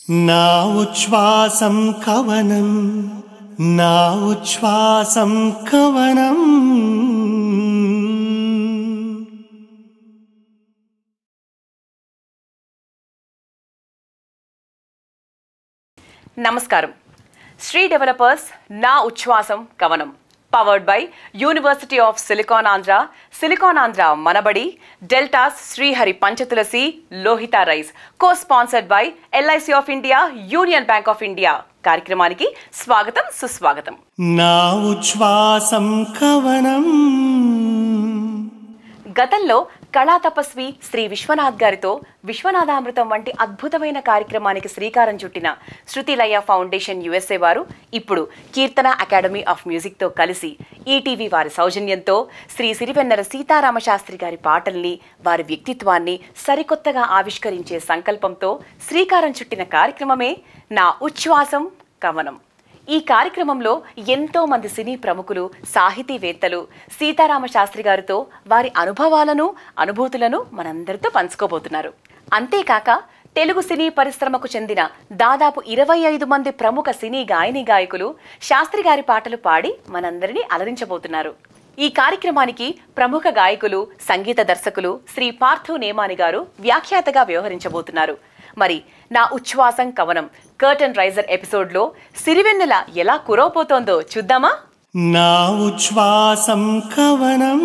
నా ఉచ్ఛ్వాసం కవనం, నా ఉచ్ఛ్వాసం కవనం. నమస్కారం. Sri Developers Naa Uchchvasam Kavanam powered by University of Silicon Andhra Manabadi, Deltas Srihari Panchatulasi, Lohitha Rice, co sponsored by LIC of India, Union Bank of India. కార్యక్రమానికి స్వాగతం, సుస్వాగతం. నా ఉచ్ఛ్వాసం కవనం. గతంలో కళా తపస్వి శ్రీ విశ్వనాథ్ గారితో విశ్వనాథామృతం వంటి అద్భుతమైన కార్యక్రమానికి శ్రీకారం చుట్టిన శృతిలయ ఫౌండేషన్ యుఎస్ఏ వారు ఇప్పుడు కీర్తన అకాడమీ ఆఫ్ మ్యూజిక్తో కలిసి ఈటీవీ వారి సౌజన్యంతో శ్రీ సిరివెన్నెల సీతారామశాస్త్రి గారి పాటల్ని, వారి వ్యక్తిత్వాన్ని సరికొత్తగా ఆవిష్కరించే సంకల్పంతో శ్రీకారం చుట్టిన కార్యక్రమమే నా ఉచ్ఛ్వాసం కవనం. ఈ కార్యక్రమంలో ఎంతో మంది సినీ ప్రముఖులు, సాహితీవేత్తలు సీతారామశాస్త్రి గారితో వారి అనుభవాలను, అనుభూతులను మనందరితో పంచుకోబోతున్నారు. అంతేకాక తెలుగు సినీ పరిశ్రమకు చెందిన దాదాపు 25 మంది ప్రముఖ సినీ గాయకులు శాస్త్రి గారి పాటలు పాడి మనందరినీ అలరించబోతున్నారు. ఈ కార్యక్రమానికి ప్రముఖ గాయకులు, సంగీత దర్శకులు శ్రీ పార్థు నేమాని గారు వ్యాఖ్యాతగా వ్యవహరించబోతున్నారు. మరి నా ఉచ్ఛ్వాసం కవనం కర్టన్ రైజర్ ఎపిసోడ్లో సిరివెన్నెల ఎలా కురవపోతోందో చూద్దామా? నా ఉచ్ఛ్వాసం కవనం.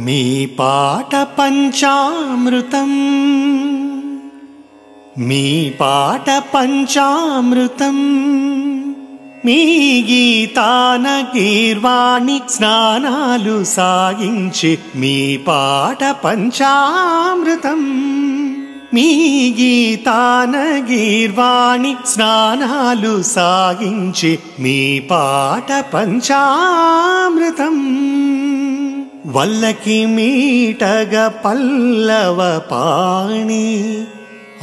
మీ పాట పంచామృతం, మీ పాట పంచామృతం. మీ గీతాన గీర్వాణి స్నానాలు సాగించి, మీ పాట పంచామృతం. మీ గీతాన గీర్వాణి స్నానాలు సాగించి, మీ పాట పంచామృతం. వల్లకి మీటగ పల్లవ పాణి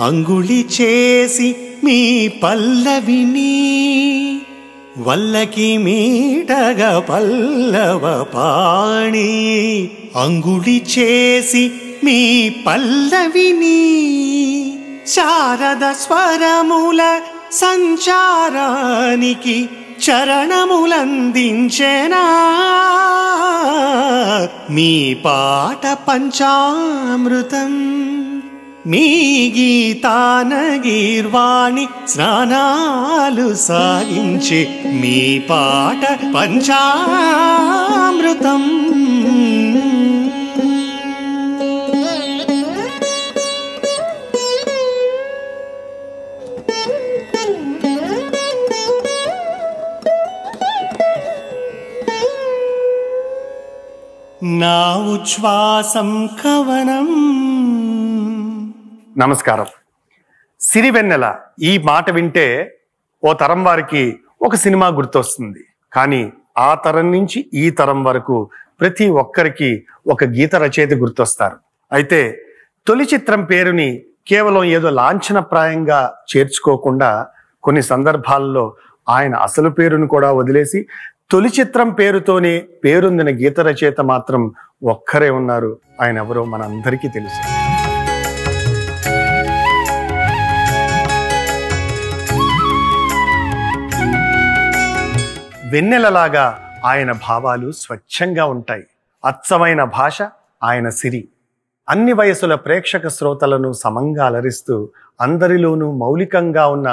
అంగుళి చేసి మీ పల్లవిని, వల్లకి మీటగ పల్లవ పాణి అంగుళి చేసి మీ పల్లవిని. శారద స్వరముల సంచారానికి చరణములందించెనా, మీ పాట పంచామృతం. మీ గీతాన గీర్వాణి స్నానాలు సాగించి, మీ పాట పంచామృతం. నా ఉచ్ఛ్వాసం కవనం. నమస్కారం. సిరివెన్నెల ఈ మాట వింటే ఓ తరం వారికి ఒక సినిమా గుర్తొస్తుంది. కానీ ఆ తరం నుంచి ఈ తరం వరకు ప్రతి ఒక్కరికి ఒక గీత రచయిత గుర్తొస్తారు. అయితే తొలి చిత్రం పేరుని కేవలం ఏదో లాంఛనప్రాయంగా చేర్చుకోకుండా కొన్ని సందర్భాల్లో ఆయన అసలు పేరును కూడా వదిలేసి తొలి చిత్రం పేరుతోనే పేరొందిన గీత రచయిత మాత్రం ఒక్కరే ఉన్నారు. ఆయన ఎవరో మనందరికీ తెలుసు. వెన్నెలలాగా ఆయన భావాలు స్వచ్ఛంగా ఉంటాయి. అచ్చమైన భాష ఆయన సిరి. అన్ని వయసుల ప్రేక్షక శ్రోతలను సమంగా అలరిస్తూ అందరిలోనూ మౌలికంగా ఉన్న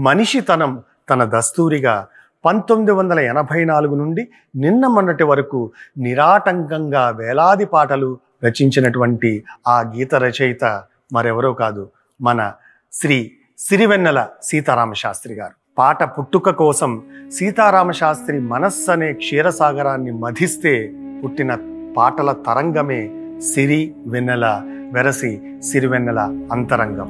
మనిషితనం తన దస్తూరిగా 1984 నుండి నిన్న మొన్నటి వరకు నిరాటంకంగా వేలాది పాటలు రచించినటువంటి ఆ గీత రచయిత మరెవరో కాదు, మన శ్రీ సిరివెన్నెల సీతారామశాస్త్రి గారు. పాట పుట్టుక కోసం సీతారామశాస్త్రి మనస్సు అనే క్షీరసాగరాన్ని మధిస్తే పుట్టిన పాటల తరంగమే సిరి వెన్నెల వెరసి సిరివెన్నెల అంతరంగం.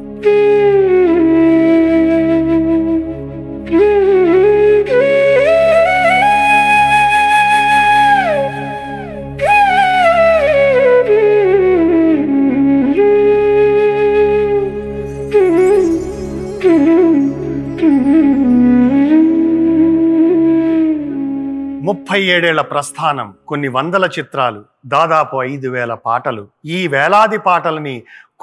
37 ఏళ్ల ప్రస్థానం, కొన్ని వందల చిత్రాలు, దాదాపు 5,000 పాటలు. ఈ వేలాది పాటలని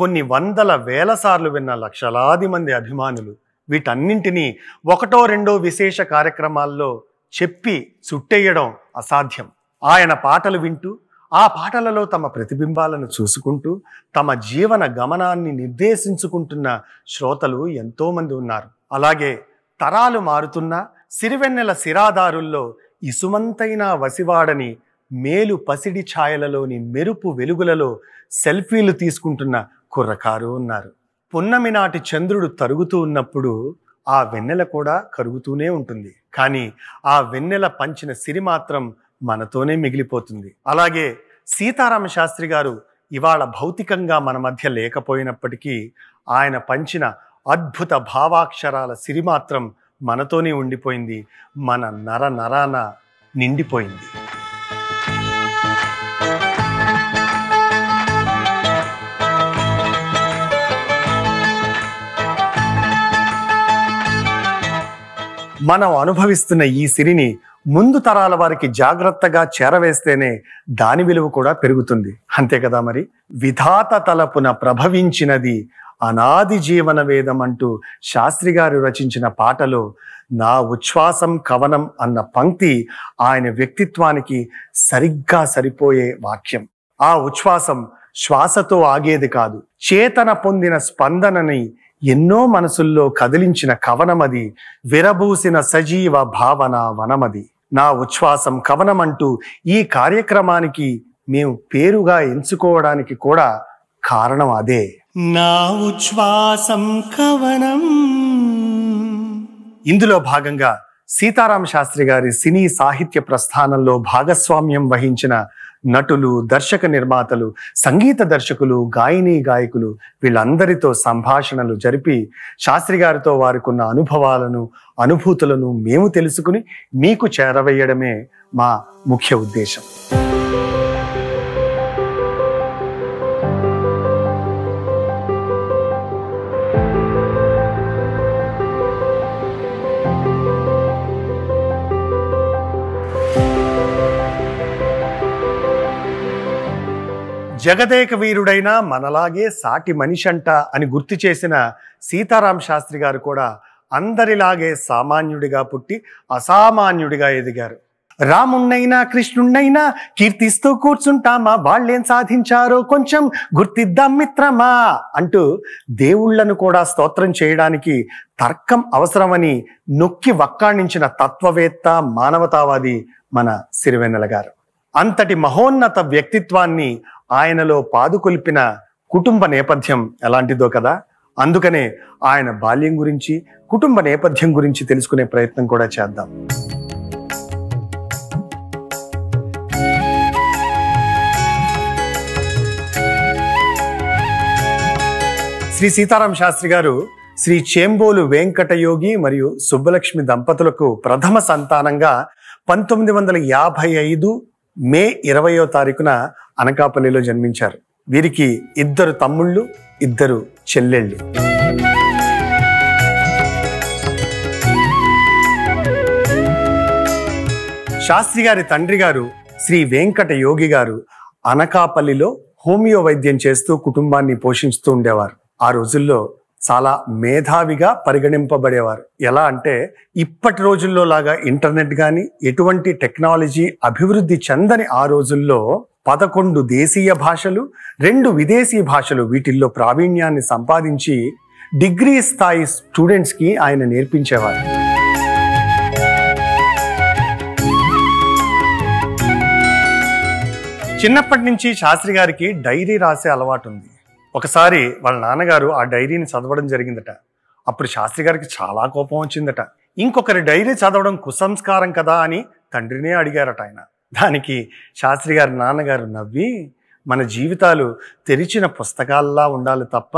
కొన్ని వందల వేల సార్లు విన్న లక్షలాది మంది అభిమానులు. వీటన్నింటినీ ఒకటో రెండో విశేష కార్యక్రమాల్లో చెప్పి చుట్టేయడం అసాధ్యం. ఆయన పాటలు వింటూ ఆ పాటలలో తమ ప్రతిబింబాలను చూసుకుంటూ తమ జీవన గమనాన్ని నిర్దేశించుకుంటున్న శ్రోతలు ఎంతోమంది ఉన్నారు. అలాగే తరాలు మారుతున్నా సిరివెన్నెల సిరాదారుల్లో ఇసుమంతైన వసివాడని మేలు పసిడి ఛాయలలోని మెరుపు వెలుగులలో సెల్ఫీలు తీసుకుంటున్న కుర్రకారు ఉన్నారు. పున్నమి నాటి చంద్రుడు తరుగుతూ ఉన్నప్పుడు ఆ వెన్నెల కూడా కరుగుతూనే ఉంటుంది. కానీ ఆ వెన్నెల పంచిన సిరి మాత్రం మనతోనే మిగిలిపోతుంది. అలాగే సీతారామ శాస్త్రి గారు ఇవాళ భౌతికంగా మన మధ్య లేకపోయినప్పటికీ ఆయన పంచిన అద్భుత భావాక్షరాల సిరి మాత్రం మనతోనే ఉండిపోయింది, మన నర నరాన నిండిపోయింది. మనం అనుభవిస్తున్న ఈ సిరిని ముందు తరాల వారికి జాగ్రత్తగా చేరవేస్తేనే దాని విలువ కూడా పెరుగుతుంది. అంతే కదా మరి. విధాత తలపున ప్రభవించినది అనాది జీవన వేదం అంటూ శాస్త్రి గారు రచించిన పాటలో నా ఉచ్ఛ్వాసం కవనం అన్న పంక్తి ఆయన వ్యక్తిత్వానికి సరిగ్గా సరిపోయే వాక్యం. ఆ ఉచ్ఛ్వాసం శ్వాసతో ఆగేది కాదు, చేతన పొందిన స్పందనని ఎన్నో మనసుల్లో కదిలించిన కవనమది, విరబూసిన సజీవ భావన వనమది. నా ఉచ్ఛ్వాసం కవనమంటూ ఈ కార్యక్రమానికి మేము పేరుగా ఎంచుకోవడానికి కూడా కారణం అదే. నా ఉచ్ఛ్వాసం కవనం. ఇందులో భాగంగా సీతారామ శాస్త్రి గారి సినీ సాహిత్య ప్రస్థానంలో భాగస్వామ్యం వహించిన నటులు, దర్శక నిర్మాతలు, సంగీత దర్శకులు, గాయని గాయకులు వీళ్ళందరితో సంభాషణలు జరిపి శాస్త్రి గారితో వారికున్న అనుభవాలను, అనుభూతులను మేము తెలుసుకుని మీకు చేరవేయడమే మా ముఖ్య ఉద్దేశం. జగదేక వీరుడైన మనలాగే సాటి మనిషంట అని గుర్తు చేసిన సీతారాం శాస్త్రి గారు కూడా అందరిలాగే సామాన్యుడిగా పుట్టి అసామాన్యుడిగా ఎదిగారు. రాముణ్ణైనా కృష్ణుణ్ణైనా కీర్తిస్తూ కూర్చుంటామా, వాళ్ళేం సాధించారో కొంచెం గుర్తిద్దాం మిత్రమా అంటూ దేవుళ్లను కూడా స్తోత్రం చేయడానికి తర్కం అవసరమని నొక్కి వక్కాణించిన తత్వవేత్త, మానవతావాది మన సిరివెన్నెల గారు. అంతటి మహోన్నత వ్యక్తిత్వాన్ని ఆయనలో పాదుకొల్పిన కుటుంబ నేపథ్యం ఎలాంటిదో కదా. అందుకనే ఆయన బాల్యం గురించి, కుటుంబ నేపథ్యం గురించి తెలుసుకునే ప్రయత్నం కూడా చేద్దాం. శ్రీ సీతారాం శాస్త్రి గారు శ్రీ చేంబోలు వెంకటయోగి మరియు సుబ్బలక్ష్మి దంపతులకు ప్రథమ సంతానంగా 1955 మే 20వ తారీఖున అనకాపల్లిలో జన్మించారు. వీరికి 2 తమ్ముళ్ళు, 2 చెల్లెళ్ళు. శాస్త్రి గారి తండ్రి గారు శ్రీ వెంకట యోగి గారు అనకాపల్లిలో హోమియో వైద్యం చేస్తూ కుటుంబాన్ని పోషిస్తూ ఉండేవారు. ఆ రోజుల్లో చాలా మేధావిగా పరిగణింపబడేవారు. ఎలా అంటే ఇప్పటి రోజుల్లో లాగా ఇంటర్నెట్ కానీ ఎటువంటి టెక్నాలజీ అభివృద్ధి చెందని ఆ రోజుల్లో 11 దేశీయ భాషలు, 2 విదేశీ భాషలు వీటిల్లో ప్రావీణ్యాన్ని సంపాదించి డిగ్రీ స్థాయి స్టూడెంట్స్కి ఆయన నేర్పించేవారు. చిన్నప్పటి నుంచి శాస్త్రి గారికి డైరీ రాసే అలవాటు ఉంది. ఒకసారి వాళ్ళ నాన్నగారు ఆ డైరీని చదవడం జరిగిందట. అప్పుడు శాస్త్రి గారికి చాలా కోపం వచ్చిందట. ఇంకొకరి డైరీ చదవడం కుసంస్కారం కదా అని తండ్రినే అడిగారట ఆయన. దానికి శాస్త్రి గారి నాన్నగారు నవ్వి, మన జీవితాలు తెరిచిన పుస్తకాల్లా ఉండాలి తప్ప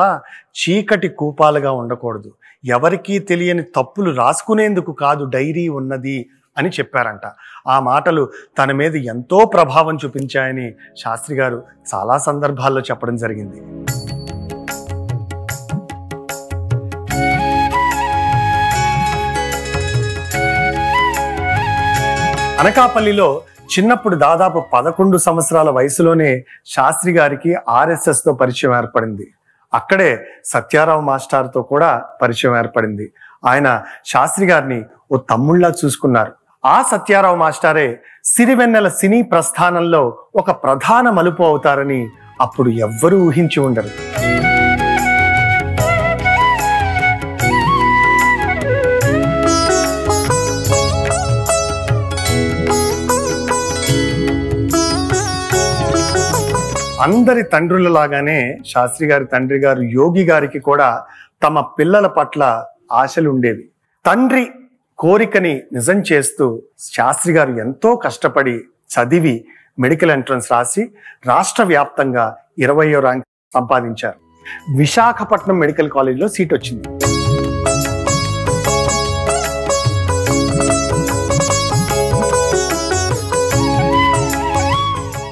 చీకటి కూపాలుగా ఉండకూడదు, ఎవరికీ తెలియని తప్పులు రాసుకునేందుకు కాదు డైరీ ఉన్నది అని చెప్పారంట. ఆ మాటలు తన మీద ఎంతో ప్రభావం చూపించాయని శాస్త్రి గారు చాలా సందర్భాల్లో చెప్పడం జరిగింది. అనకాపల్లిలో చిన్నప్పుడు దాదాపు 11 సంవత్సరాల వయసులోనే శాస్త్రి గారికి RSS తో పరిచయం ఏర్పడింది. అక్కడే సత్యారావు మాస్టర్తో కూడా పరిచయం ఏర్పడింది. ఆయన శాస్త్రి గారిని ఓ తమ్ముళ్లా చూసుకున్నారు. ఆ సత్యారావు మాస్టారే సిరివెన్నెల సినీ ప్రస్థానంలో ఒక ప్రధాన మలుపు అవుతారని అప్పుడు ఎవ్వరూ ఊహించి ఉండరు. అందరి తండ్రులలాగానే శాస్త్రి గారి తండ్రి గారు యోగి గారికి కూడా తమ పిల్లల పట్ల ఆశలు ఉండేవి. తండ్రి కోరికని నిజం చేస్తూ శాస్త్రి గారు ఎంతో కష్టపడి చదివి మెడికల్ ఎంట్రన్స్ రాసి రాష్ట్ర వ్యాప్తంగా 20వ ర్యాంక్ సంపాదించారు. విశాఖపట్నం మెడికల్ కాలేజ్లో సీట్ వచ్చింది.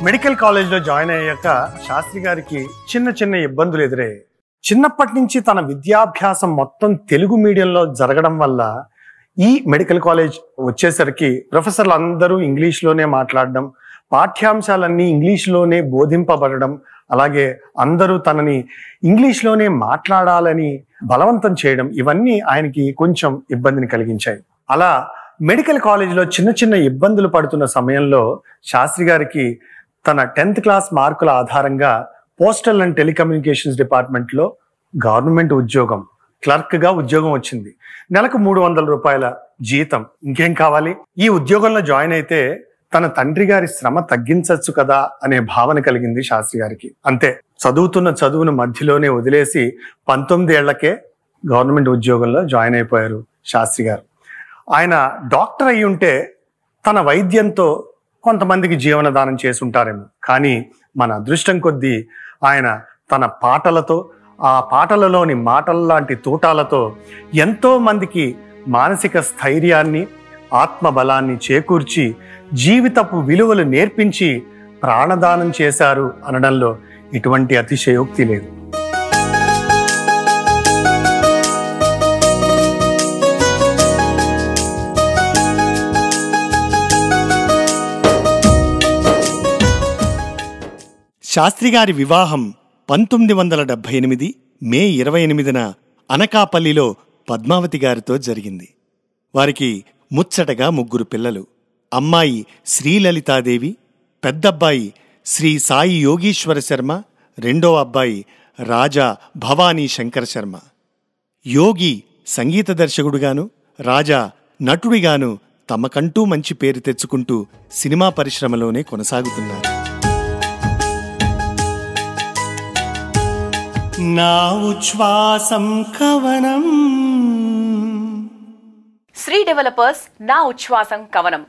మెడికల్ కాలేజ్లో జాయిన్ అయ్యాక శాస్త్రి గారికి చిన్న చిన్న ఇబ్బందులు ఎదురయ్యాయి. చిన్నప్పటి నుంచి తన విద్యాభ్యాసం మొత్తం తెలుగు మీడియంలో జరగడం వల్ల ఈ మెడికల్ కాలేజ్ వచ్చేసరికి ప్రొఫెసర్లు అందరూ ఇంగ్లీష్లోనే మాట్లాడడం, పాఠ్యాంశాలన్నీ ఇంగ్లీష్లోనే బోధింపబడడం, అలాగే అందరూ తనని ఇంగ్లీష్లోనే మాట్లాడాలని బలవంతం చేయడం, ఇవన్నీ ఆయనకి కొంచెం ఇబ్బందిని కలిగించాయి. అలా మెడికల్ కాలేజ్లో చిన్న చిన్న ఇబ్బందులు పడుతున్న సమయంలో శాస్త్రి గారికి తన 10th క్లాస్ మార్కుల ఆధారంగా పోస్టల్ అండ్ టెలికమ్యూనికేషన్స్ డిపార్ట్మెంట్లో గవర్నమెంట్ ఉద్యోగం, క్లర్క్గా ఉద్యోగం వచ్చింది. నెలకు 300 రూపాయల జీతం, ఇంకేం కావాలి? ఈ ఉద్యోగంలో జాయిన్ అయితే తన తండ్రి గారి శ్రమ తగ్గించవచ్చు కదా అనే భావన కలిగింది శాస్త్రి గారికి. అంతే, చదువుతున్న చదువును మధ్యలోనే వదిలేసి 19 ఏళ్లకే గవర్నమెంట్ ఉద్యోగంలో జాయిన్ అయిపోయారు శాస్త్రి గారు. ఆయన డాక్టర్ అయి ఉంటే తన వైద్యంతో కొంతమందికి జీవనదానం చేసి ఉంటారేమో, కానీ మన అదృష్టం కొద్దీ ఆయన తన పాటలతో, ఆ పాటలలోని మాటల్లాంటి తూటాలతో ఎంతో మందికి మానసిక స్థైర్యాన్ని, ఆత్మబలాన్ని చేకూర్చి జీవితపు విలువలు నేర్పించి ప్రాణదానం చేశారు అనడంలో ఎటువంటి అతిశయోక్తి లేదు. శాస్త్రి గారి వివాహం 1978 మే 28న అనకాపల్లిలో పద్మావతి గారితో జరిగింది. వారికి ముచ్చటగా 3 పిల్లలు. అమ్మాయి శ్రీలలితాదేవి, పెద్దబ్బాయి శ్రీ సాయి యోగీశ్వర శర్మ, రెండో అబ్బాయి రాజా భవానీ శంకర్ శర్మ. యోగి సంగీత దర్శకుడుగాను, రాజా నటుడిగాను తమకంటూ మంచి పేరు తెచ్చుకుంటూ సినిమా పరిశ్రమలోనే కొనసాగుతున్నారు. నా Uchchvasam కవనం. Sri Developers Naa Uchchvasam Kavanam,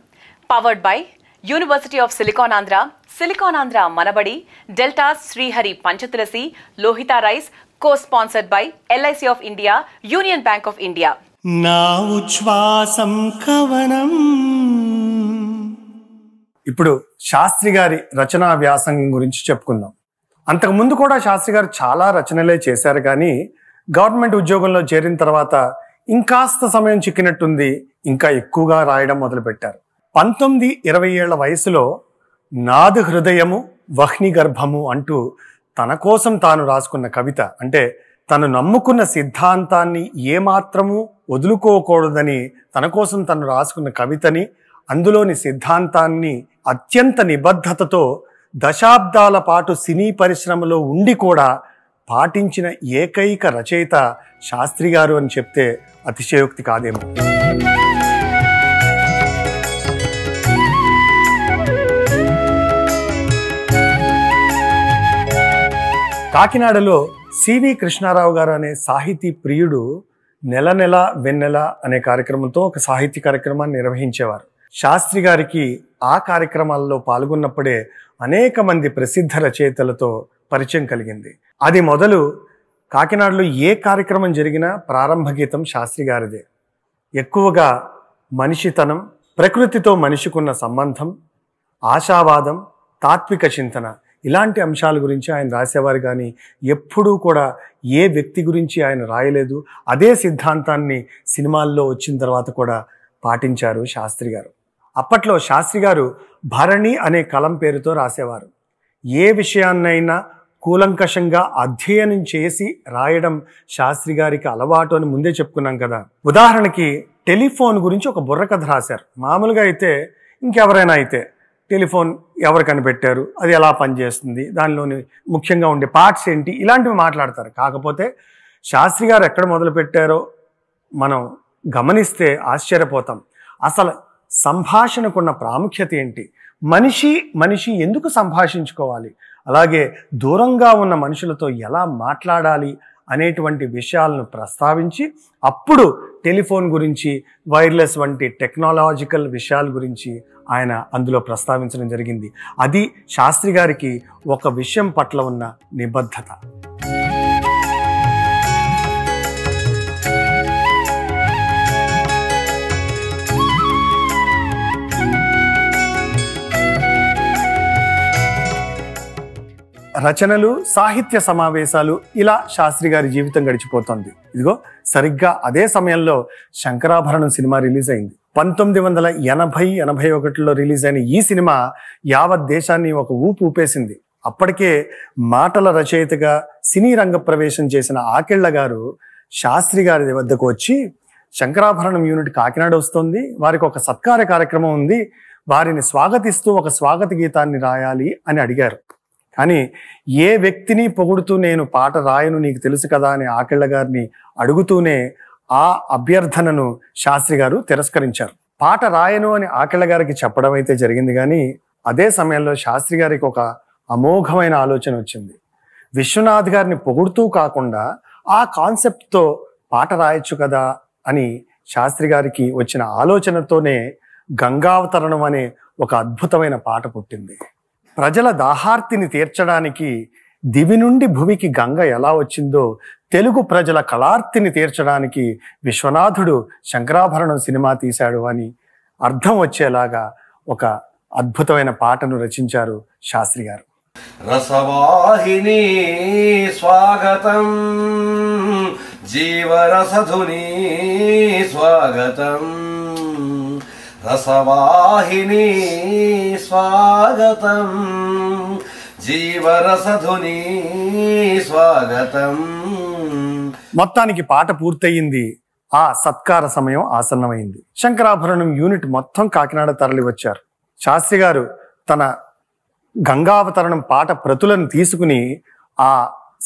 powered by University of Silicon Andhra, Silicon Andhra Manabadi, Deltas Srihari Panchatulasi, Lohitha Rice, co sponsored by LIC of India, Union Bank of India. Naa Uchchvasam కవనం. ఇప్పుడు శాస్త్రి గారి రచనా వ్యాసంగం గురించి చెప్పుకుందాం. అంతకుముందు కూడా శాస్త్రి గారు చాలా రచనలే చేశారు, కానీ గవర్నమెంట్ ఉద్యోగంలో చేరిన తర్వాత ఇంకాస్త సమయం చిక్కినట్టుంది, ఇంకా ఎక్కువగా రాయడం మొదలుపెట్టారు. 19-20 ఏళ్ల వయసులో నాదు హృదయము వహ్ని గర్భము అంటూ తన కోసం తాను రాసుకున్న కవిత, అంటే తను నమ్ముకున్న సిద్ధాంతాన్ని ఏమాత్రము వదులుకోకూడదని తన కోసం తను రాసుకున్న కవితని, అందులోని సిద్ధాంతాన్ని అత్యంత నిబద్ధతతో దశాబ్దాల పాటు సినీ పరిశ్రమలో ఉండి కూడా పాటించిన ఏకైక రచయిత శాస్త్రి గారు అని చెప్తే అతిశయోక్తి కాదేమో. కాకినాడలో సివి కృష్ణారావు గారు అనే సాహితీ ప్రియుడు నెల నెల వెన్నెల అనే కార్యక్రమంతో ఒక సాహిత్య కార్యక్రమాన్ని నిర్వహించేవారు. శాస్త్రి గారికి ఆ కార్యక్రమాల్లో పాల్గొన్నప్పుడే అనేక మంది ప్రసిద్ధ రచయితలతో పరిచయం కలిగింది. అది మొదలు కాకినాడలో ఏ కార్యక్రమం జరిగినా ప్రారంభ గీతం శాస్త్రి గారిదే. ఎక్కువగా మనిషితనం, ప్రకృతితో మనిషికున్న సంబంధం, ఆశావాదం, తాత్విక చింతన, ఇలాంటి అంశాల గురించి ఆయన రాసేవారు. కానీ ఎప్పుడూ కూడా ఏ వ్యక్తి గురించి ఆయన రాయలేదు. అదే సిద్ధాంతాన్ని సినిమాల్లో వచ్చిన తర్వాత కూడా పాటించారు శాస్త్రి గారు. అప్పట్లో శాస్త్రి గారు భరణి అనే కలం పేరుతో రాసేవారు. ఏ విషయాన్నైనా కూలంకషంగా అధ్యయనం చేసి రాయడం శాస్త్రి గారికి అలవాటు అని ముందే చెప్పుకున్నాం కదా. ఉదాహరణకి టెలిఫోన్ గురించి ఒక బుర్రకథ రాశారు. మామూలుగా అయితే ఇంకెవరైనా అయితే టెలిఫోన్ ఎవరు కనిపెట్టారు, అది ఎలా పనిచేస్తుంది, దానిలోని ముఖ్యంగా ఉండే పార్ట్స్ ఏంటి, ఇలాంటివి మాట్లాడతారు. కాకపోతే శాస్త్రి గారు ఎక్కడ మొదలు పెట్టారో మనం గమనిస్తే ఆశ్చర్యపోతాం. అసలు సంభాషణకున్న ప్రాముఖ్యత ఏంటి, మనిషి ఎందుకు సంభాషించుకోవాలి, అలాగే దూరంగా ఉన్న మనుషులతో ఎలా మాట్లాడాలి అనేటువంటి విషయాలను ప్రస్తావించి అప్పుడు టెలిఫోన్ గురించి, వైర్లెస్ వంటి టెక్నాలజికల్ విషయాల గురించి ఆయన అందులో ప్రస్తావించడం జరిగింది. అది శాస్త్రి గారికి ఒక విషయం పట్ల ఉన్న నిబద్ధత. రచనలు, సాహిత్య సమావేశాలు, ఇలా శాస్త్రి గారి జీవితం గడిచిపోతుంది. ఇదిగో సరిగ్గా అదే సమయంలో శంకరాభరణం సినిమా రిలీజ్ అయింది. 1980-81లో రిలీజ్ అయిన ఈ సినిమా యావత్ దేశాన్ని ఒక ఊపు ఊపేసింది. అప్పటికే మాటల రచయితగా సినీ రంగ ప్రవేశం చేసిన ఆకెళ్ళ గారు శాస్త్రి గారి వద్దకు వచ్చి, శంకరాభరణం యూనిట్ కాకినాడ వస్తుంది, వారికి ఒక సత్కార కార్యక్రమం ఉంది, వారిని స్వాగతిస్తూ ఒక స్వాగత గీతాన్ని రాయాలి అని అడిగారు. కానీ ఏ వ్యక్తిని పొగుడుతూ నేను పాట రాయను నీకు తెలుసు కదా అని ఆకెళ్ళ గారిని అడుగుతూనే ఆ అభ్యర్థనను శాస్త్రి గారు తిరస్కరించారు. పాట రాయను అని ఆకెళ్ళ గారికి చెప్పడం అయితే జరిగింది, కానీ అదే సమయంలో శాస్త్రి గారికి ఒక అమోఘమైన ఆలోచన వచ్చింది. విశ్వనాథ్ గారిని పొగుడుతూ కాకుండా ఆ కాన్సెప్ట్తో పాట రాయొచ్చు కదా అని శాస్త్రి గారికి వచ్చిన ఆలోచనతోనే గంగావతరణం అనే ఒక అద్భుతమైన పాట పుట్టింది. ప్రజల దాహార్తిని తీర్చడానికి దివి నుండి భువికి గంగ ఎలా వచ్చిందో తెలుగు ప్రజల కళార్తిని తీర్చడానికి విశ్వనాథుడు శంకరాభరణం సినిమా తీశాడు అని అర్థం వచ్చేలాగా ఒక అద్భుతమైన పాటను రచించారు శాస్త్రి గారు. రసవాహిని స్వాగతం, జీవరసధుని స్వాగతం, రసవాహిని స్వాగతం, జీవరసధుని స్వాగతం. మొత్తానికి పాట పూర్తయింది. ఆ సత్కార సమయం ఆసన్నమైంది. శంకరాభరణం యూనిట్ మొత్తం కాకినాడ తరలి వచ్చారు. శాస్త్రి గారు తన గంగావతరణం పాట ప్రతులను తీసుకుని ఆ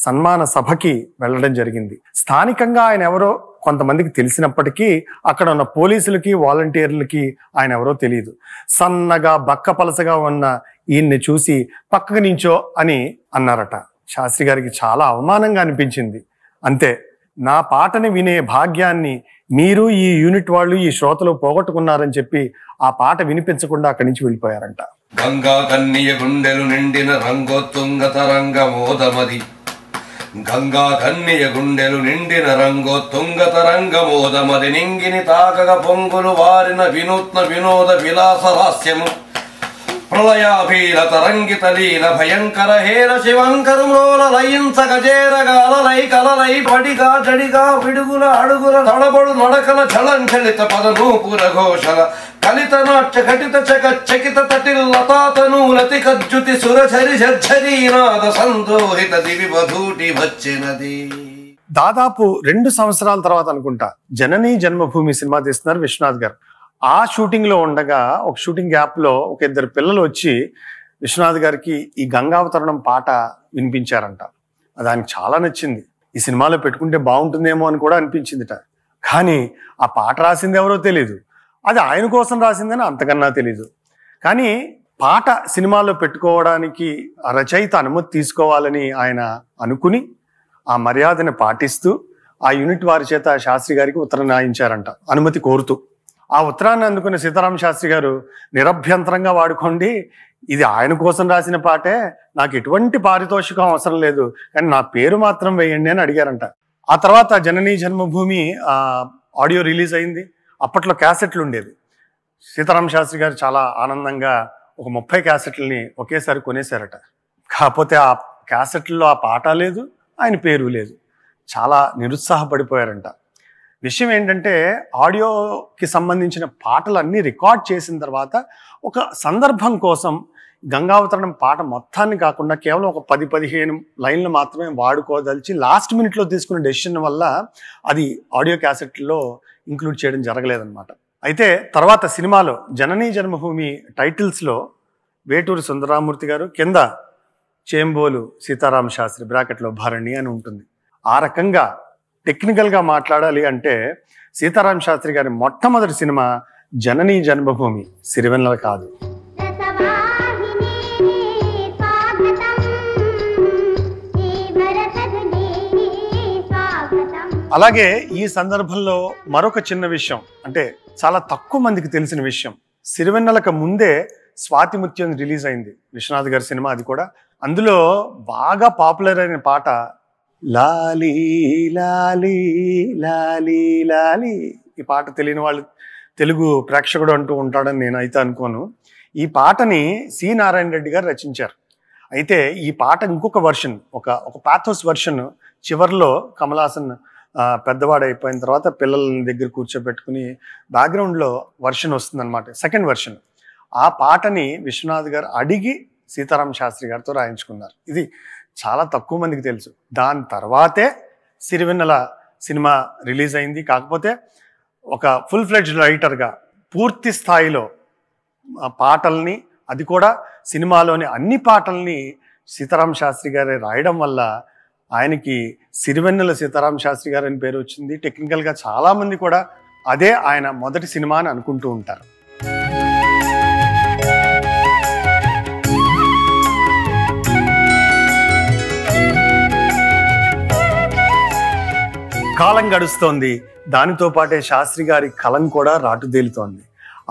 సన్మాన సభకి వెళ్ళడం జరిగింది. స్థానికంగా ఆయన ఎవరో కొంతమందికి తెలిసినప్పటికీ అక్కడ ఉన్న పోలీసులకి, వాలంటీర్లకి ఆయన ఎవరో తెలియదు. సన్నగా బక్కపలసగా ఉన్న ఈయన్ని చూసి పక్కకు నించో అని అన్నారట. శాస్త్రి గారికి చాలా అవమానంగా అనిపించింది. అంతే, నా పాటని వినే భాగ్యాన్ని మీరు, ఈ యూనిట్ వాళ్ళు, ఈ శ్రోతలు పోగొట్టుకున్నారని చెప్పి ఆ పాట వినిపించకుండా అక్కడి నుంచి వెళ్ళిపోయారంట. గంగా కన్నియ గుండెలు నిండిన రంగోత్తుంగ తరంగమోదమది, గంగా కన్నియ గుండెలు నిండిన రంగోత్తుంగ తరంగమోదమది, నింగిని తాకగ పొంగులు వారిన వినూత్న వినోద విలాస హాస్యము, ప్రళయాభీల తరంగిత లీల భయంకర హేర శివంకరులోల లయించగ చేరగాలలై కలలై పడిగా జడిగా పిడుగుల అడుగుల తడబడు నడకల చలంచలిత పదనూపుర ఘోషల కలిత నాట్య ఘటిత చక చకిత తటిల్లతాతనూలతి కజ్జుతి సురఝరి ఝర్ఝరీనాద సందోహిత దివి వధూటి వచ్చినది. దాదాపు 2 సంవత్సరాల తర్వాత అనుకుంటా జననీ జన్మభూమి సినిమా తీస్తున్నారు విశ్వనాథ్ గారు. ఆ షూటింగ్ లో ఉండగా ఒక షూటింగ్ గ్యాప్ లో ఒక 2 పిల్లలు వచ్చి విశ్వనాథ్ గారికి ఈ గంగావతరణం పాట వినిపించారంట. అది ఆయనకు చాలా నచ్చింది. ఈ సినిమాలో పెట్టుకుంటే బాగుంటుందేమో అని కూడా అనిపించిందిట. కానీ ఆ పాట రాసింది ఎవరో తెలీదు, అది ఆయన కోసం రాసిందని అంతకన్నా తెలీదు. కానీ పాట సినిమాలో పెట్టుకోవడానికి ఆ రచయిత అనుమతి తీసుకోవాలని ఆయన అనుకుని ఆ మర్యాదను పాటిస్తూ ఆ యూనిట్ వారి చేత శాస్త్రి గారికి ఉత్తరం రాయించారంట అనుమతి కోరుతూ. ఆ ఉత్తరాన్ని అందుకున్న సీతారామ శాస్త్రి గారు నిరభ్యంతరంగా వాడుకోండి, ఇది ఆయన కోసం రాసిన పాటే, నాకు ఎటువంటి పారితోషికం అవసరం లేదు, కానీ నా పేరు మాత్రం వేయండి అని అడిగారంట. ఆ తర్వాత జననీ జన్మభూమి ఆడియో రిలీజ్ అయింది. అప్పట్లో క్యాసెట్లు ఉండేది. సీతారామ శాస్త్రి గారు చాలా ఆనందంగా ఒక 30 క్యాసెట్లని ఒకేసారి కొనేశారట. కాకపోతే ఆ క్యాసెట్లలో ఆ పాట లేదు, ఆయన పేరు లేదు. చాలా నిరుత్సాహపడిపోయారంట. విషయం ఏంటంటే ఆడియోకి సంబంధించిన పాటలన్నీ రికార్డ్ చేసిన తర్వాత ఒక సందర్భం కోసం గంగావతరణం పాట మొత్తాన్ని కాకుండా కేవలం ఒక 10-15 లైన్లు మాత్రమే వాడుకోదలిచి లాస్ట్ మినిట్లో తీసుకున్న డెసిషన్ వల్ల అది ఆడియో క్యాసెట్లో ఇంక్లూడ్ చేయడం జరగలేదన్నమాట. అయితే తర్వాత సినిమాలో జననీ జన్మభూమి టైటిల్స్లో వేటూరి సుందరరామూర్తి గారు, కింద చేంబోలు సీతారామ శాస్త్రి బ్రాకెట్లో భరణి అని ఉంటుంది. ఆ రకంగా టెక్నికల్గా మాట్లాడాలి అంటే సీతారామ శాస్త్రి గారి మొట్టమొదటి సినిమా జననీ జన్మభూమి, సిరివెన్నెల కాదు. అలాగే ఈ సందర్భంలో మరొక చిన్న విషయం, అంటే చాలా తక్కువ మందికి తెలిసిన విషయం, సిరివెన్నెలకు ముందే స్వాతి ముత్యం రిలీజ్ అయింది, విశ్వనాథ్ గారి సినిమా అది కూడా. అందులో బాగా పాపులర్ అయిన పాట లాలీ లాలీ లాలీ లాలీ. ఈ పాట తెలియని వాళ్ళు తెలుగు ప్రేక్షకుడు అంటూ ఉంటాడని నేను అయితే అనుకోను. ఈ పాటని సి నారాయణ రెడ్డి గారు రచించారు. అయితే ఈ పాట ఇంకొక వర్షన్, ఒక పాథోస్ వర్షన్ చివరిలో కమల్ హాసన్ పెద్దవాడు అయిపోయిన తర్వాత పిల్లల దగ్గర కూర్చోబెట్టుకుని బ్యాక్గ్రౌండ్లో వర్షన్ వస్తుందన్నమాట, సెకండ్ వర్షన్. ఆ పాటని విశ్వనాథ్ గారు అడిగి సీతారామ శాస్త్రి గారితో రాయించుకున్నారు. ఇది చాలా తక్కువ మందికి తెలుసు. దాని తర్వాతే సిరివెన్నెల సినిమా రిలీజ్ అయింది. కాకపోతే ఒక ఫుల్ ఫ్లెడ్జ్డ్ రైటర్గా పూర్తి స్థాయిలో పాటల్ని, అది కూడా సినిమాలోని అన్ని పాటల్ని సీతారామ శాస్త్రి గారే రాయడం వల్ల ఆయనకి సిరివెన్నెల సీతారామ శాస్త్రి గారు అని పేరు వచ్చింది. టెక్నికల్గా చాలామంది కూడా అదే ఆయన మొదటి సినిమా అని అనుకుంటూ ఉంటారు. కాలం గడుస్తోంది, దానితో పాటే శాస్త్రి గారి కలం కూడా రాటుదేలుతోంది.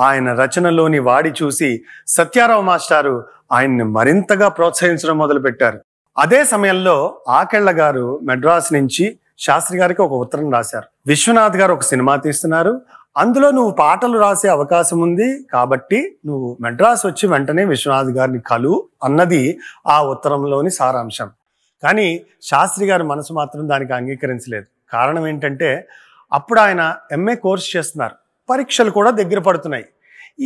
ఆయన రచనలోని వాడి చూసి సత్యారావు మాస్టారు ఆయన్ని మరింతగా ప్రోత్సహించడం మొదలుపెట్టారు. అదే సమయంలో ఆకెళ్ల గారు మెడ్రాస్ నుంచి శాస్త్రి గారికి ఒక ఉత్తరం రాశారు. విశ్వనాథ్ గారు ఒక సినిమా తీస్తున్నారు, అందులో నువ్వు పాటలు రాసే అవకాశం ఉంది, కాబట్టి నువ్వు మెడ్రాస్ వచ్చి వెంటనే విశ్వనాథ్ గారిని కలు అన్నది ఆ ఉత్తరంలోని సారాంశం. కానీ శాస్త్రి గారి మనసు మాత్రం దానికి అంగీకరించలేదు. కారణం ఏంటంటే అప్పుడు ఆయన MA కోర్స్ చేస్తున్నారు, పరీక్షలు కూడా దగ్గర పడుతున్నాయి.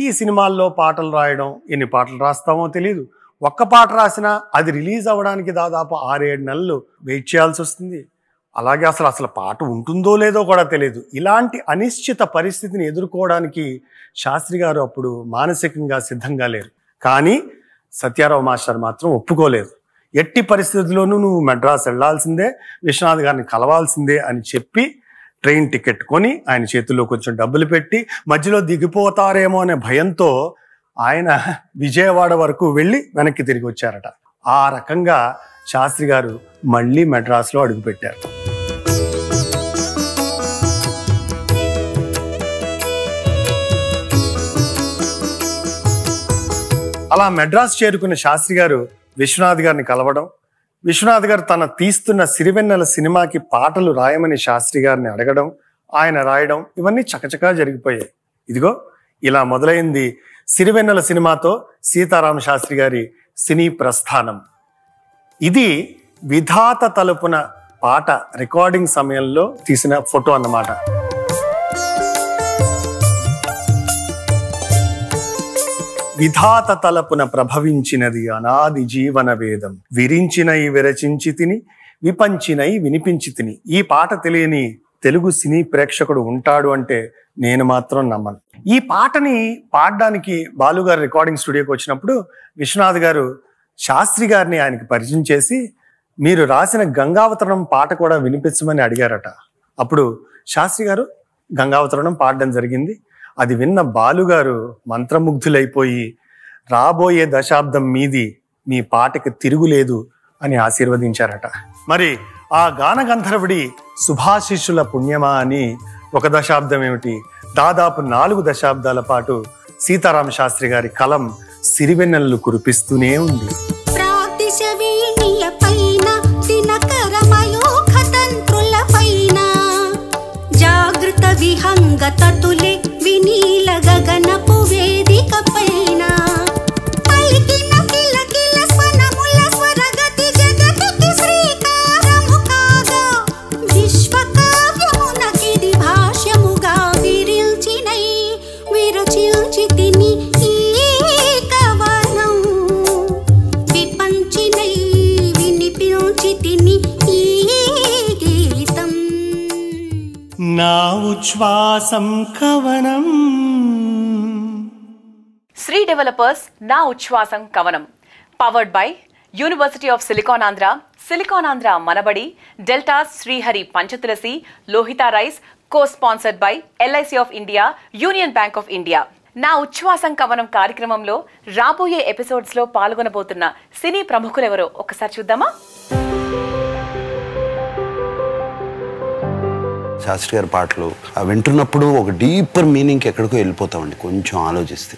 ఈ సినిమాల్లో పాటలు రాయడం, ఎన్ని పాటలు రాస్తామో తెలియదు. ఒక్క పాట రాసినా అది రిలీజ్ అవ్వడానికి దాదాపు 6-7 నెలలు వెయిట్ చేయాల్సి వస్తుంది. అలాగే అసలు పాట ఉంటుందో లేదో కూడా తెలియదు. ఇలాంటి అనిశ్చిత పరిస్థితిని ఎదుర్కోవడానికి శాస్త్రి గారు అప్పుడు మానసికంగా సిద్ధంగా లేరు. కానీ సత్యారావు మాస్టర్ మాత్రం ఒప్పుకోలేదు. ఎట్టి పరిస్థితుల్లోనూ నువ్వు మెడ్రాస్ వెళ్లాల్సిందే, విశ్వనాథ్ గారిని కలవాల్సిందే అని చెప్పి ట్రైన్ టికెట్ కొని ఆయన చేతుల్లో కొంచెం డబ్బులు పెట్టి మధ్యలో దిగిపోతారేమో అనే భయంతో ఆయన విజయవాడ వరకు వెళ్ళి వెనక్కి తిరిగి వచ్చారట. ఆ రకంగా శాస్త్రి గారు మళ్ళీ మెడ్రాస్లో అడుగుపెట్టారు. అలా మెడ్రాస్ చేరుకున్న శాస్త్రి గారు విశ్వనాథ్ గారిని కలవడం, విశ్వనాథ్ గారు తన తీస్తున్న సిరివెన్నెల సినిమాకి పాటలు రాయమని శాస్త్రి గారిని అడగడం, ఆయన రాయడం, ఇవన్నీ చకచకా జరిగిపోయాయి. ఇదిగో ఇలా మొదలైంది సిరివెన్నెల సినిమాతో సీతారామ శాస్త్రి గారి సినీ ప్రస్థానం. ఇది విధాత తలుపున పాట రికార్డింగ్ సమయంలో తీసిన ఫోటో అన్నమాట. విధాత తలపున ప్రభవించినది అనాది జీవన వేదం, విరించినై విరచించి తిని విపంచినై వినిపించి తిని. ఈ పాట తెలియని తెలుగు సినీ ప్రేక్షకుడు ఉంటాడు అంటే నేను మాత్రం నమ్మను. ఈ పాటని పాడడానికి బాలుగారు రికార్డింగ్ స్టూడియోకి వచ్చినప్పుడు విశ్వనాథ్ గారు శాస్త్రి గారిని ఆయనకి పరిచయం చేసి మీరు రాసిన గంగావతరణం పాట కూడా వినిపించమని అడిగారట. అప్పుడు శాస్త్రి గారు గంగావతరణం పాడడం జరిగింది. అది విన్న బాలుగారు మంత్రముగ్ధులైపోయి రాబోయే దశాబ్దం మీది, మీ పాటకి తిరుగులేదు అని ఆశీర్వదించారట. మరి ఆ గాన గంధర్వుడి శుభాశిష్యుల పుణ్యమా అని ఒక దశాబ్దం ఏమిటి, దాదాపు 4 దశాబ్దాల పాటు సీతారామ శాస్త్రి గారి కలం సిరివెన్నెలలు కురిపిస్తూనే ఉంది. విహంగతతులే వినీల గగనపు వేదిక పైన పలికిన కిలకిల స్వనముల స్వరగతి జగతికి శ్రీకారము కాగా విశ్వకావ్యమునకిది భాష ఉచ్ఛ్వాసం కవనం. Sri Developers Naa Uchchvasam Kavanam. Powered by University of Silicon Andhra, Silicon Andhra Manabadi, Deltas Srihari Panchatulasi, Lohitha Rice, co sponsored by LIC of India, Union Bank of India. Naa Uchchvasam కవనం కార్యక్రమంలో రాబోయే ఎపిసోడ్స్ లో పాల్గొనబోతున్న సినీ ప్రముఖులెవరో ఒకసారి చూద్దామా? శాస్త్రి గారి పాటలు వింటున్నప్పుడు ఒక డీపర్ మీనింగ్కి ఎక్కడికో వెళ్ళిపోతామండి కొంచెం ఆలోచిస్తే.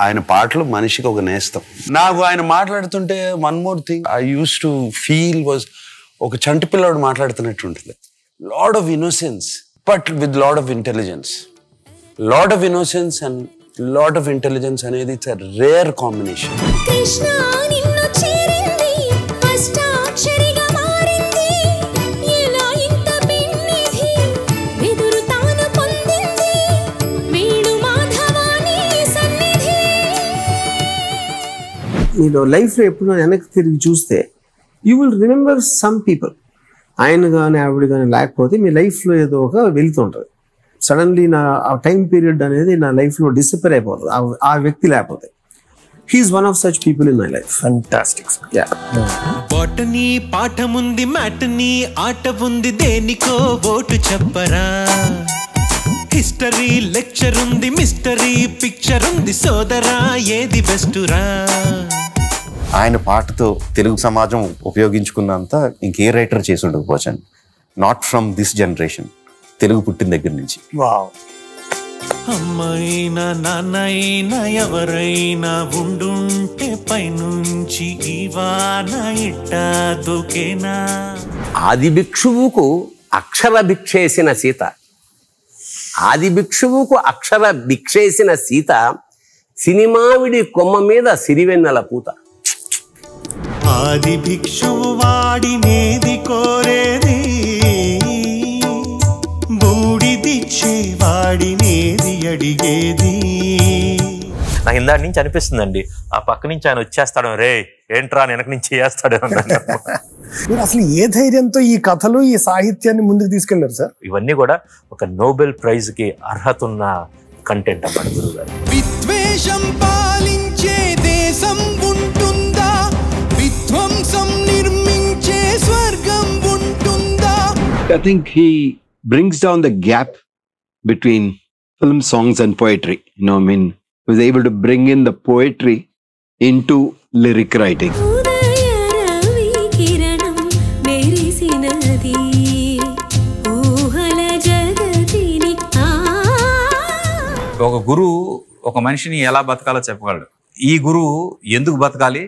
ఆయన పాటలు మనిషికి ఒక నేస్తం. నాకు ఆయన మాట్లాడుతుంటే one more thing I use to feel was ఒక చంటి పిల్లవాడు మాట్లాడుతున్నట్టు ఉంటుంది. Lot of innocence but with lot of intelligence. Lot of innocence and lot of intelligence అనేది ఇట్స్ ఎ రేర్ కాంబినేషన్. మీరు లైఫ్లో ఎప్పుడు వెనక్కి తిరిగి చూస్తే you will remember some people. ఆయన కానీ ఆవిడ కానీ లేకపోతే మీ లైఫ్లో ఏదో ఒక వెళ్తుంటుంది. సడన్లీ ఆ టైం పీరియడ్ అనేది నా లైఫ్లో డిసప్పేర్ అయిపోతుంది ఆ వ్యక్తి లేకపోతే. He's one of such people in my life. Fantastic. Botany పాఠముంది, మ్యాటనీ ఆట ఉంది, దేనికో ఓటు చెప్పరా. హిస్టరీ లెక్చర్ ఉంది, మిస్టరీ పిక్చర్ ఉంది, సోదరా ఏది బెస్టురా. ఆయన పాటతో తెలుగు సమాజం ఉపయోగించుకున్నంత ఇంకే రైటర్ చేసి ఉండకపోవచ్చండి. Not from this generation, Telugu పుట్టిన దగ్గర నుంచి. అమ్మైనా నాన్నైనా ఎవరైనా ఉండుంటే పైనుంచి ఇవాన ఇట్టా దూకేనా. ఆది భిక్షువుకు అక్షర భిక్షేసిన సీత, ఆది భిక్షువుకు అక్షర భిక్షేసిన సీత, సినిమావిడి కొమ్మ మీద సిరివెన్నెల పూత. ఆది భిక్షువు వాడినేది కోరేది, బూడిదిచ్చే వాడినేది అడిగేది. నాకు ఇందాటి నుంచి అనిపిస్తుందండి, ఆ పక్క నుంచి ఆయన వచ్చేస్తాడు, రే ఏంట్రా వెనక నుంచి చేస్తాడు. మీరు అసలు ఏ ధైర్యంతో ఈ కథలు ఈ సాహిత్యాన్ని ముందుకు తీసుకెళ్లారు సార్? ఇవన్నీ కూడా ఒక నోబెల్ ప్రైజ్ కి అర్హత ఉన్న కంటెంట్ అన్నమాట గురువు గారు. విద్వేషం పాలించే దేశం ఉంటుందా, విధ్వంసం నిర్మించే స్వర్గం ఉంటుందా. I think he brings down the gap between film songs and poetry. You know, I mean, he was able to bring in the poetry into lyric writing. ఒక గురువు ఒక మనిషిని ఎలా బతకాలో చెప్పగలడు. ఈ గురువు ఎందుకు బతకాలి,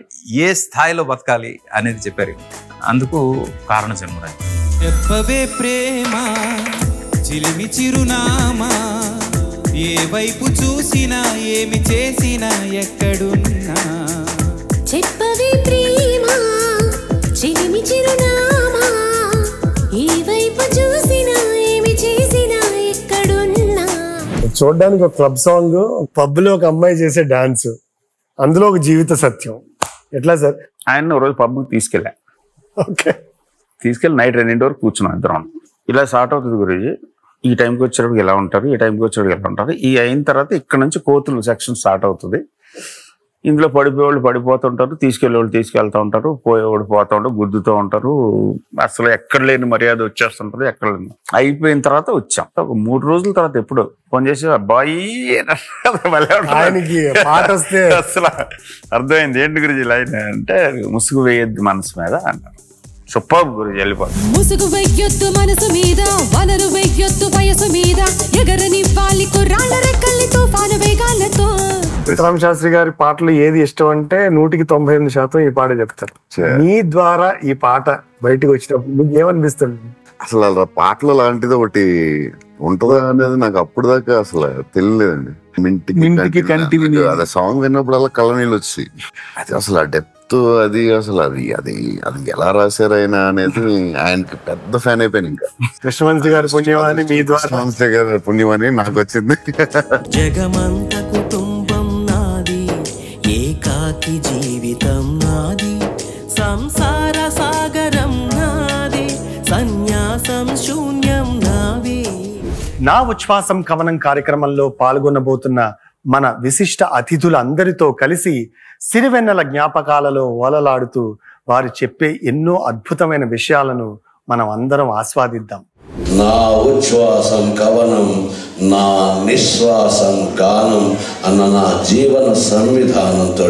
ఏ స్థాయిలో బతకాలి అనేది చెప్పారు. అందుకు కారణ జన్మరాజు. చెప్పవే ప్రేమ చిలిమి చిరునామా, ఏ వైపు చూసినా ఏమి చేసినా ఎక్కడున్నా. చెప్పవే ప్రేమ చిలిమి చిరునామా, ఏ వైపు చూసినా ఏమి చేసినా ఎక్కడున్నా. చూడడానికి ఒక క్లబ్ సాంగ్, పబ్ లో ఒక అమ్మాయి చేసే డాన్స్, అందులో ఒక జీవిత సత్యం. ఎట్లా సార్? ఆయన రోజు పబ్కి తీసుకెళ్ళా. ఓకే, తీసుకెళ్ళి నైట్ 2 వరకు కూర్చున్నాం ఇద్దరం. ఇలా స్టార్ట్ అవుతుంది గురించి, ఈ టైంకి వచ్చేటప్పుడు ఎలా ఉంటారు, ఈ టైంకి వచ్చేటప్పుడు ఎలా ఉంటారు. ఈ అయిన తర్వాత ఇక్కడ నుంచి కోతులు సెక్షన్ స్టార్ట్ అవుతుంది. ఇందులో పడిపోయేవాళ్ళు పడిపోతుంటారు, తీసుకెళ్ళేవాళ్ళు తీసుకెళ్తూ ఉంటారు, పోయేవాళ్ళు పోతూ ఉంటారు, గుద్దుతూ ఉంటారు. అసలు ఎక్కడ లేని మర్యాద వచ్చేస్తుంటది. ఎక్కడ లేని అయిపోయిన తర్వాత వచ్చాం. ఒక 3 రోజుల తర్వాత ఎప్పుడు ఫోన్ చేసి అబ్బాయి అసలు అర్థమైంది ఏంటి గురించి లైన్ అంటే, ముసుగు వేయద్దు మనసు మీద అన్నారు. సూపర్ గురించి వెళ్ళిపోతుంది. ముసుగు వెయ్యొద్దు మనసు మీద, వనరు వెయ్యొద్దు వయసు మీద, ఎగరనివ్వాలి కుర్రాళ్ళ రెక్కల్ని తుఫాను వేగాలతో. సీతారామ శాస్త్రి గారి పాటలు ఏది ఇష్టం అంటే 198% ఈ పాట చెప్తారు. మీ ద్వారా ఈ పాట బయటకు వచ్చినప్పుడు మీకు ఏమనిపిస్తుంది? అసలు అలా పాటలు లాంటిది ఒకటి ఉంటుందా అనేది నాకు అప్పుడు దాకా అసలు తెలియలేదండి. మింటికి కంటివి అదే సాంగ్ విన్నప్పుడు అలా కళ్ళ నీళ్ళు వచ్చి, అది అసలు ఆ డెప్త్, అది అసలు అది అది అది ఎలా రాశారు ఆయన అనేది ఆయనకి పెద్ద ఫ్యాన్ అయిపోయాను. ఇంకా కృష్ణవంశీ గారి పుణ్యమని, మీ ద్వారా కృష్ణవంశీ గారి పుణ్యమని నాకు వచ్చింది. జగమంత కుటుంబం నాది, ఏకాకి జీవితం నాది, సంసార సాగరం నాది, సన్యాసం శూన్యం నాది. నా ఉచ్ఛ్వాసం కవనం కార్యక్రమంలో పాల్గొనబోతున్న మన విశిష్ట అతిథులందరితో కలిసి సిరివెన్నెల జ్ఞాపకాలలో ఓలలాడుతూ వారు చెప్పే ఎన్నో అద్భుతమైన విషయాలను మనం అందరం ఆస్వాదిద్దాం. నా ఉచ్ఛ్వాసం కవనం, నా నిశ్వాసం గానం అన్న నా జీవన సంవిధానంతో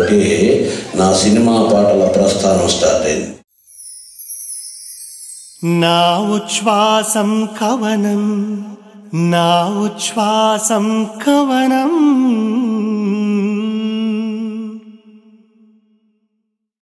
నా సినిమా పాటల ప్రస్థానం స్టార్ట్ అయింది. నా ఉచ్ఛ్వాసం కవనం, నా ఉచ్ఛ్వాసం కవనం.